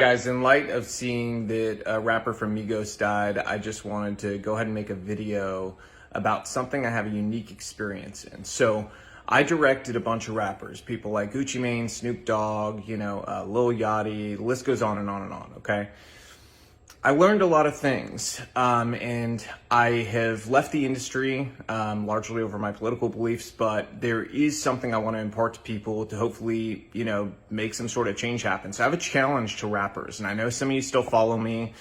Guys, in light of seeing that a rapper from Migos died, I just wanted to go ahead and make a video about something I have a unique experience in. So I directed a bunch of rappers, people like Gucci Mane, Snoop Dogg, Lil Yachty, the list goes on and on and on, okay? I learned a lot of things, and I have left the industry largely over my political beliefs, but there is something I want to impart to people to hopefully, make some sort of change happen. So I have a challenge to rappers, and I know some of you still follow me.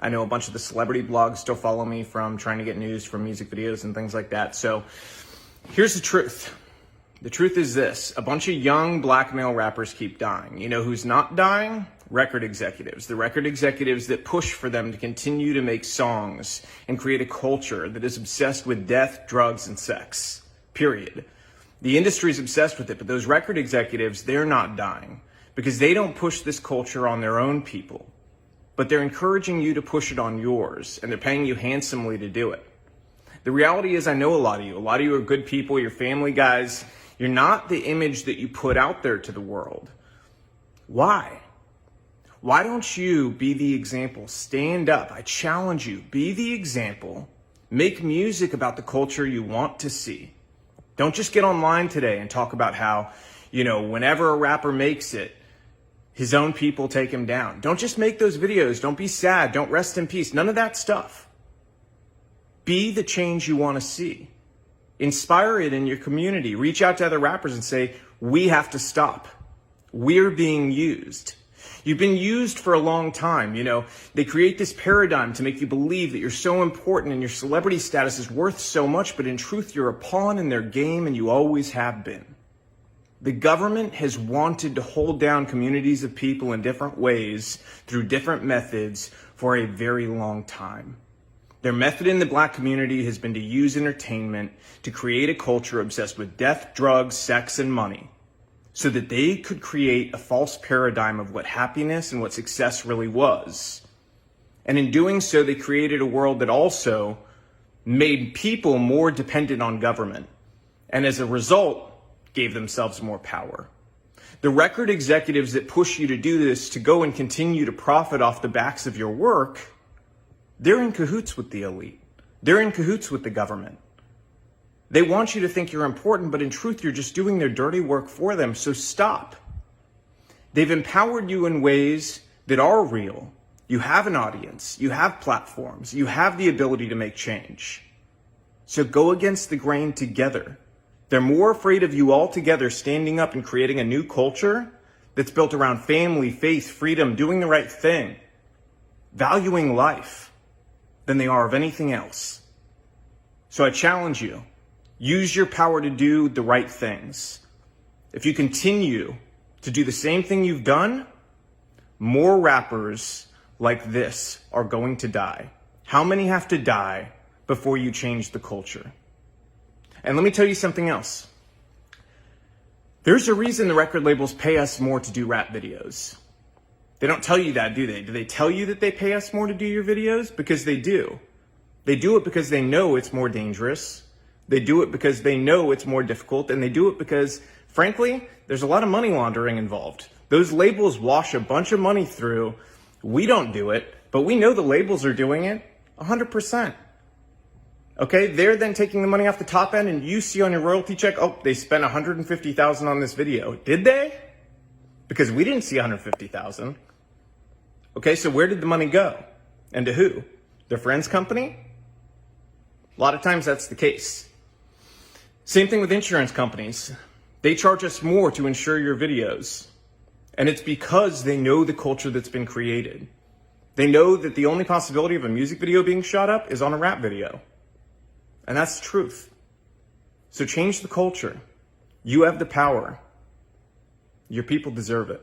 I know a bunch of the celebrity blogs still follow me from trying to get news from music videos and things like that. So here's the truth. The truth is this: a bunch of young black male rappers keep dying. You know who's not dying? Record executives. The record executives that push for them to continue to make songs and create a culture that is obsessed with death, drugs, and sex. Period. The industry is obsessed with it, but those record executives, they're not dying because they don't push this culture on their own people, but they're encouraging you to push it on yours, and they're paying you handsomely to do it. The reality is, I know a lot of you. A lot of you are good people. You're family guys. You're not the image that you put out there to the world. Why? Why don't you be the example? Stand up. I challenge you. Be the example. Make music about the culture you want to see. Don't just get online today and talk about how, whenever a rapper makes it, his own people take him down. Don't just make those videos. Don't be sad. Don't rest in peace. None of that stuff. Be the change you want to see. Inspire it in your community. Reach out to other rappers and say, we have to stop. We're being used. You've been used for a long time. They create this paradigm to make you believe that you're so important and your celebrity status is worth so much, but in truth, you're a pawn in their game and you always have been. The government has wanted to hold down communities of people in different ways through different methods for a very long time. Their method in the black community has been to use entertainment to create a culture obsessed with death, drugs, sex, and money, so that they could create a false paradigm of what happiness and what success really was. And in doing so, they created a world that also made people more dependent on government, and as a result, gave themselves more power. The record executives that push you to do this, to go and continue to profit off the backs of your work, they're in cahoots with the elite. They're in cahoots with the government. They want you to think you're important, but in truth, you're just doing their dirty work for them, so stop. They've empowered you in ways that are real. You have an audience, you have platforms, you have the ability to make change. So go against the grain together. They're more afraid of you all together standing up and creating a new culture that's built around family, faith, freedom, doing the right thing, valuing life, than they are of anything else. So I challenge you. Use your power to do the right things. If you continue to do the same thing you've done, more rappers like this are going to die. How many have to die before you change the culture? And let me tell you something else. There's a reason the record labels pay us more to do rap videos. They don't tell you that, do they? Do they tell you that they pay us more to do your videos? Because they do. They do it because they know it's more dangerous. They do it because they know it's more difficult, and they do it because, frankly, there's a lot of money laundering involved. Those labels wash a bunch of money through. We don't do it, but we know the labels are doing it 100%. Okay, they're then taking the money off the top end, and you see on your royalty check, oh, they spent $150,000 on this video. Did they? Because we didn't see $150,000. Okay, so where did the money go? And to who? Their friend's company? A lot of times that's the case. Same thing with insurance companies. They charge us more to insure your videos. And it's because they know the culture that's been created. They know that the only possibility of a music video being shot up is on a rap video. And that's the truth. So change the culture. You have the power. Your people deserve it.